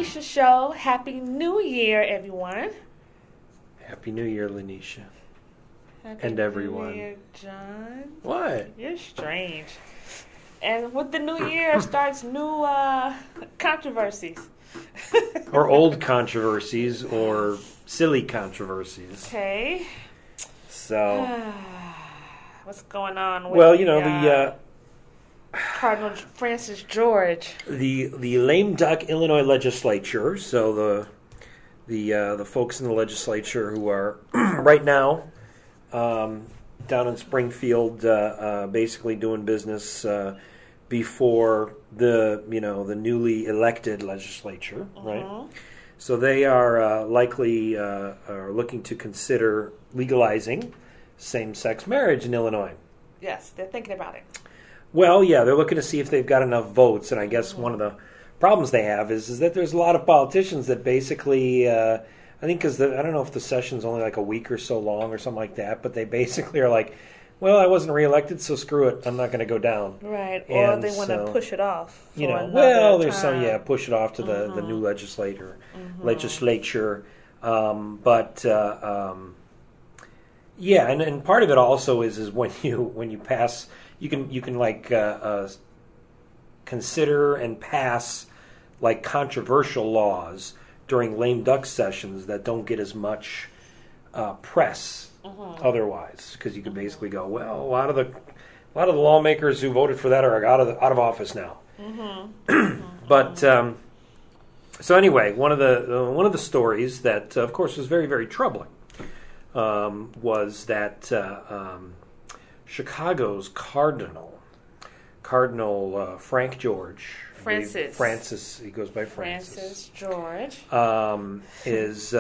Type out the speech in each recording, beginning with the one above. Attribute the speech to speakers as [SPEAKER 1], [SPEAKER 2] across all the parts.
[SPEAKER 1] Linetia Show. Happy New Year, everyone.
[SPEAKER 2] Happy New Year, Linetia.
[SPEAKER 1] Happy
[SPEAKER 2] And everyone.
[SPEAKER 1] New Year, John.
[SPEAKER 2] What?
[SPEAKER 1] You're strange. And with the new year starts new controversies.
[SPEAKER 2] Or old controversies or silly controversies.
[SPEAKER 1] Okay.
[SPEAKER 2] So,
[SPEAKER 1] What's going on with
[SPEAKER 2] the
[SPEAKER 1] Cardinal Francis George?
[SPEAKER 2] the lame duck Illinois legislature. So the folks in the legislature who are right now down in Springfield, basically doing business before the newly elected legislature, right? So they are likely are looking to consider legalizing same-sex marriage in Illinois.
[SPEAKER 1] Yes, they're thinking about it.
[SPEAKER 2] Well, yeah, they're looking to see if they've got enough votes, and I guess one of the problems they have is that there's a lot of politicians that basically, I think because I don't know if the session's only like a week or so long or something like that, but they basically are like, well, I wasn't reelected, so screw it, I'm not going to go down.
[SPEAKER 1] Right, or
[SPEAKER 2] and
[SPEAKER 1] they want to push it off.
[SPEAKER 2] There's
[SPEAKER 1] time.
[SPEAKER 2] some, push it off to the new legislature. And part of it also is when you pass, you can consider and pass like controversial laws during lame duck sessions that don't get as much press otherwise, because you can basically go, well, a lot of the lawmakers who voted for that are out of office now. But so anyway, one of the stories that of course was very, very troubling was that Chicago's Cardinal Frank George. Francis, he goes by Francis
[SPEAKER 1] George.
[SPEAKER 2] Is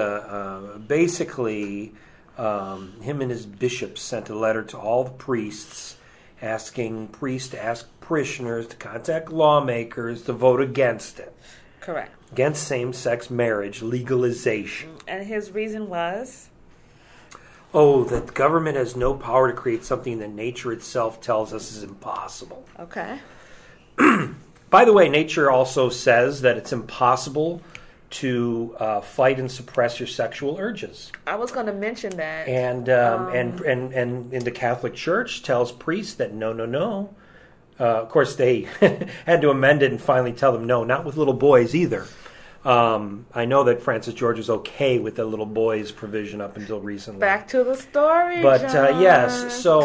[SPEAKER 2] basically him and his bishop sent a letter to all the priests asking priests to ask parishioners to contact lawmakers to vote against it.
[SPEAKER 1] Correct.
[SPEAKER 2] Against same-sex marriage legalization.
[SPEAKER 1] And his reason was?
[SPEAKER 2] Oh, that the government has no power to create something that nature itself tells us is impossible.
[SPEAKER 1] Okay.
[SPEAKER 2] By the way, nature also says that it's impossible to fight and suppress your sexual urges.
[SPEAKER 1] I was going to mention that.
[SPEAKER 2] And the Catholic Church tells priests that no. Of course, they had to amend it and finally tell them no, not with little boys either. I know that Francis George was okay with the little boys provision up until recently.
[SPEAKER 1] Back to the story,
[SPEAKER 2] but
[SPEAKER 1] John.
[SPEAKER 2] yes, so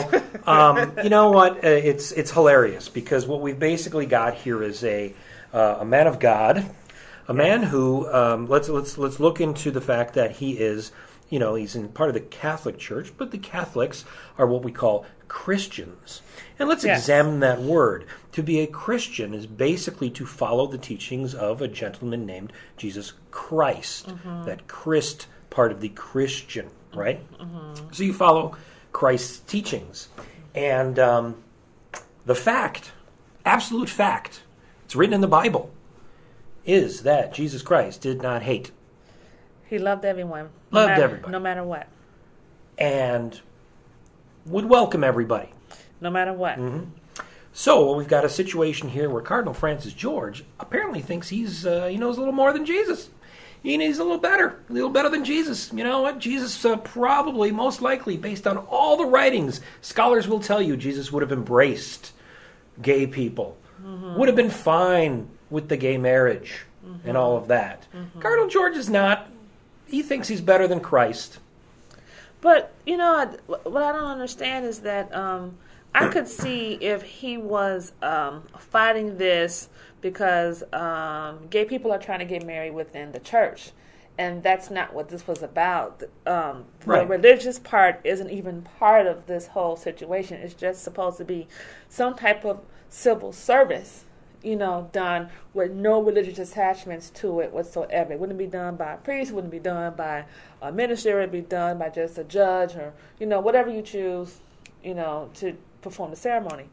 [SPEAKER 2] you know what? It's hilarious because what we've basically got here is a man of God, a man who let's look into the fact that he is, he's in part of the Catholic Church, but the Catholics are what we call Christians. And let's examine that word. To be a Christian is basically to follow the teachings of a gentleman named Jesus Christ. That Christ part of the Christian, right? So you follow Christ's teachings. And the fact, absolute fact, it's written in the Bible, is that Jesus Christ did not hate.
[SPEAKER 1] He loved everyone.
[SPEAKER 2] Everybody.
[SPEAKER 1] No matter what.
[SPEAKER 2] And would welcome everybody.
[SPEAKER 1] No matter what.
[SPEAKER 2] So we've got a situation here where Cardinal Francis George apparently thinks he knows a little more than Jesus. He's a little better than Jesus. You know what? Jesus probably, most likely, based on all the writings, scholars will tell you Jesus would have embraced gay people, would have been fine with the gay marriage and all of that. Cardinal George is not. He thinks he's better than Christ.
[SPEAKER 1] But, what I don't understand is that I could see if he was fighting this because gay people are trying to get married within the church. And that's not what this was about. The religious part isn't even part of this whole situation. It's just supposed to be some type of civil service, done with no religious attachments to it whatsoever. It wouldn't be done by a priest. It wouldn't be done by a minister. It would be done by just a judge or, whatever you choose, to perform the ceremony.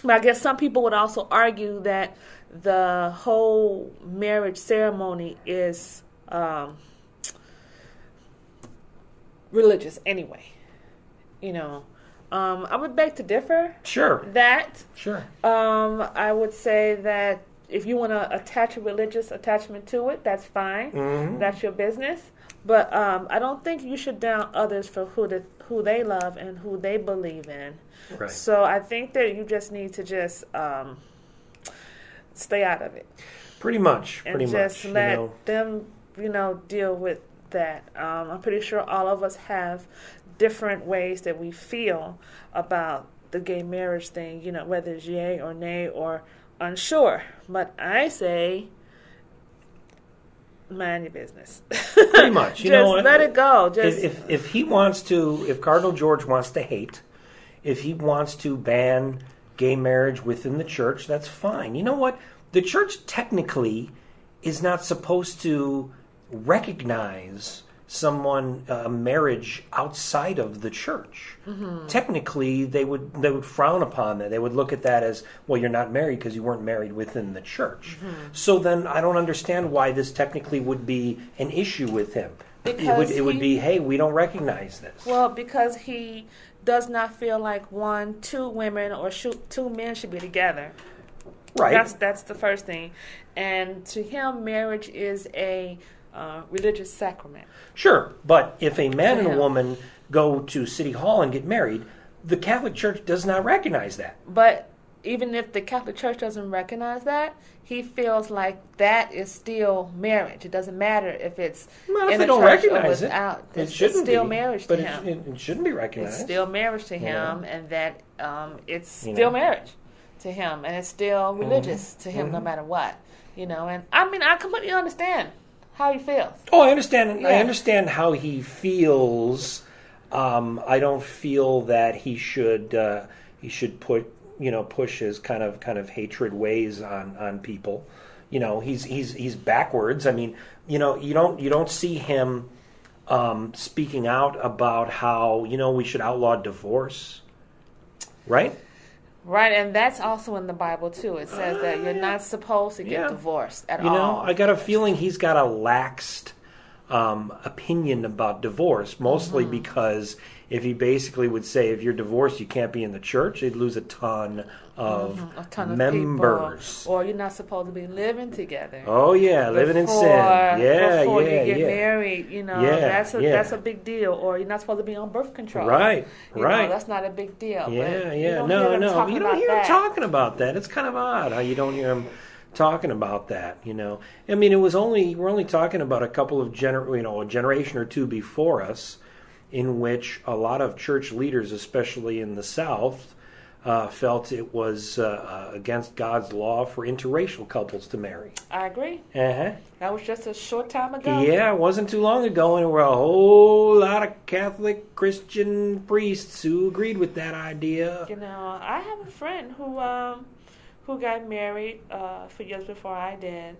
[SPEAKER 1] But I guess some people would also argue that the whole marriage ceremony is religious anyway. I would beg to differ.
[SPEAKER 2] Sure.
[SPEAKER 1] I would say that if you want to attach a religious attachment to it, that's fine.
[SPEAKER 2] Mm-hmm.
[SPEAKER 1] That's your business. But I don't think you should down others for who they love and who they believe in.
[SPEAKER 2] Right.
[SPEAKER 1] So I think that you just need to just stay out of it.
[SPEAKER 2] Pretty much.
[SPEAKER 1] And just let them, deal with that. I'm pretty sure all of us have different ways that we feel about the gay marriage thing, whether it's yay or nay or unsure. But I say, mind your business.
[SPEAKER 2] Pretty much.
[SPEAKER 1] Just let it go. Just
[SPEAKER 2] if Cardinal George wants to hate, if he wants to ban gay marriage within the church, that's fine. You know what? The church technically is not supposed to recognize a marriage outside of the church. Mm-hmm. Technically, they would frown upon that. They would look at that as, well, you're not married because you weren't married within the church. Mm-hmm. So then I don't understand why this technically would be an issue with him.
[SPEAKER 1] Because
[SPEAKER 2] it would be, hey, we don't recognize this.
[SPEAKER 1] Well, because he does not feel like two women or two men should be together.
[SPEAKER 2] Right.
[SPEAKER 1] That's the first thing. And to him, marriage is a religious sacrament.
[SPEAKER 2] Sure, but if a man and a woman go to City Hall and get married, the Catholic Church does not recognize that.
[SPEAKER 1] But even if the Catholic Church doesn't recognize that, he feels like that is still marriage. It doesn't matter if it's in a church or without. It's still marriage to him.
[SPEAKER 2] It shouldn't be recognized.
[SPEAKER 1] It's still marriage to him, and that it's still marriage to him, and it's still religious to him, no matter what. And I completely understand how he feels.
[SPEAKER 2] Oh, I understand. Yeah. I understand how he feels. I don't feel that he should push his kind of hatred ways on people. He's backwards. I mean, you don't see him speaking out about how we should outlaw divorce, right?
[SPEAKER 1] Right, and that's also in the Bible, too. It says that you're not supposed to get divorced at all.
[SPEAKER 2] I got a feeling he's got a laxed opinion about divorce, mostly because if he basically would say, if you're divorced, you can't be in the church, he'd lose a ton of members.
[SPEAKER 1] People. Or you're not supposed to be living together.
[SPEAKER 2] Oh, yeah, living in sin. Yeah,
[SPEAKER 1] before you get married, that's a big deal. Or you're not supposed to be on birth control.
[SPEAKER 2] Right.
[SPEAKER 1] That's not a big deal.
[SPEAKER 2] Yeah, no. You don't hear him talking about that. It's kind of odd how you don't hear him talking about that, I mean, we're only talking about a couple of a generation or two before us, in which a lot of church leaders, especially in the South, felt it was against God's law for interracial couples to marry.
[SPEAKER 1] I agree.
[SPEAKER 2] Uh-huh.
[SPEAKER 1] That was just a short time ago.
[SPEAKER 2] Yeah, it wasn't too long ago, and there were a whole lot of Catholic Christian priests who agreed with that idea.
[SPEAKER 1] I have a friend who got married a few years before I did.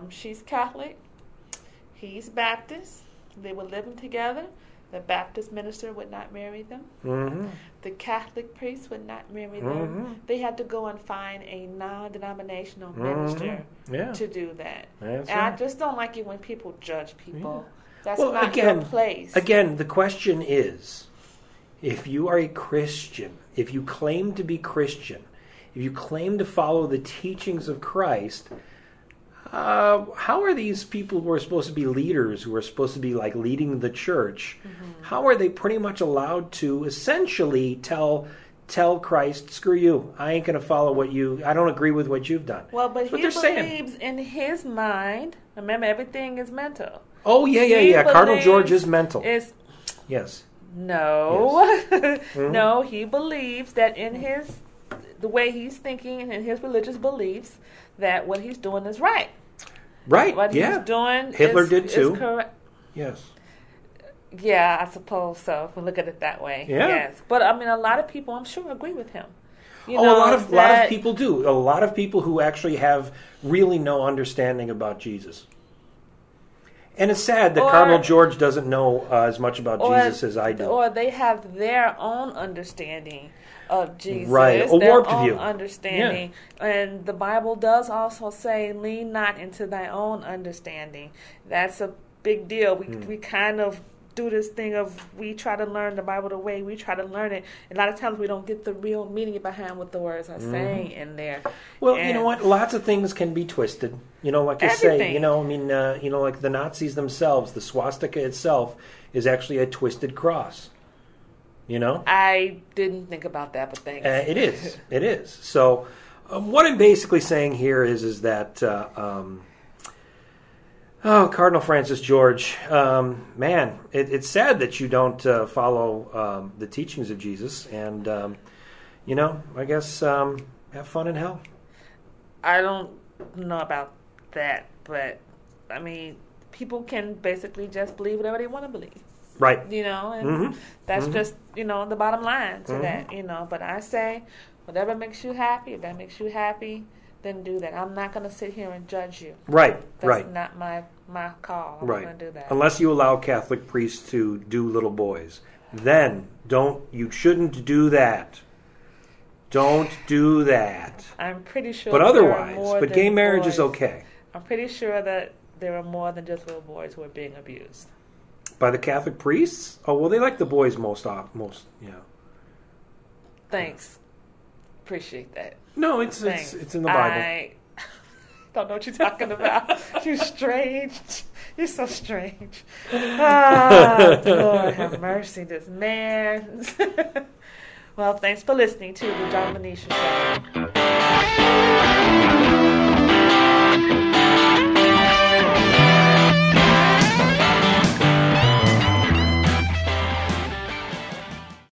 [SPEAKER 1] She's Catholic. He's Baptist. They were living together. The Baptist minister would not marry them. Mm-hmm. The Catholic priest would not marry them. Mm-hmm. They had to go and find a non-denominational minister to do that.
[SPEAKER 2] That's
[SPEAKER 1] and
[SPEAKER 2] right.
[SPEAKER 1] I just don't like it when people judge people. That's not your place.
[SPEAKER 2] Again, the question is, if you are a Christian, if you claim to be Christian, if you claim to follow the teachings of Christ, how are these people who are supposed to be leaders, who are supposed to be like leading the church, how are they pretty much allowed to essentially tell Christ, screw you, I ain't going to follow I don't agree with what you've done?
[SPEAKER 1] Well, but he believes in his mind, remember, everything is mental.
[SPEAKER 2] Oh, yeah. Cardinal George is mental. Yes.
[SPEAKER 1] No. Yes. No, he believes that in the way he's thinking and in his religious beliefs, that what he's doing is right.
[SPEAKER 2] Right.
[SPEAKER 1] What he's doing
[SPEAKER 2] Hitler did too.
[SPEAKER 1] Is correct.
[SPEAKER 2] Yes.
[SPEAKER 1] Yeah, I suppose so, if we look at it that way.
[SPEAKER 2] Yeah.
[SPEAKER 1] Yes. But I mean, a lot of people, I'm sure, agree with him.
[SPEAKER 2] A lot of people do. A lot of people who actually have really no understanding about Jesus. And it's sad that Cardinal George doesn't know as much about Jesus as I do.
[SPEAKER 1] Or they have their own understanding of Jesus,
[SPEAKER 2] right? A warped view,
[SPEAKER 1] understanding, and the Bible does also say, "Lean not into thy own understanding." That's a big deal. We kind of do this thing of we try to learn the Bible the way we try to learn it. A lot of times we don't get the real meaning behind what the words are saying in there.
[SPEAKER 2] Well, you know what? Lots of things can be twisted. Like I say, like the Nazis themselves, the swastika itself is actually a twisted cross.
[SPEAKER 1] I didn't think about that, but thanks.
[SPEAKER 2] It is. It is. So what I'm basically saying here is that Cardinal Francis George, man, it's sad that you don't follow the teachings of Jesus, and I guess have fun in hell.
[SPEAKER 1] I don't know about that, but I mean, people can basically just believe whatever they want to believe.
[SPEAKER 2] Right.
[SPEAKER 1] And that's just, the bottom line to that, But I say, whatever makes you happy, if that makes you happy, then do that. I'm not going to sit here and judge you.
[SPEAKER 2] Right,
[SPEAKER 1] That's not my call. I'm not going to do that.
[SPEAKER 2] Unless you allow Catholic priests to do little boys. Then you shouldn't do that. Don't do that.
[SPEAKER 1] I'm pretty sure.
[SPEAKER 2] But gay marriage is okay.
[SPEAKER 1] I'm pretty sure that there are more than just little boys who are being abused.
[SPEAKER 2] By the Catholic priests? Oh, well, they like the boys most.
[SPEAKER 1] Thanks. Appreciate that.
[SPEAKER 2] No, it's in the Bible.
[SPEAKER 1] I don't know what you're talking about. You're strange. You're so strange. Lord have mercy, this man. Well, thanks for listening to the John Linetia Show.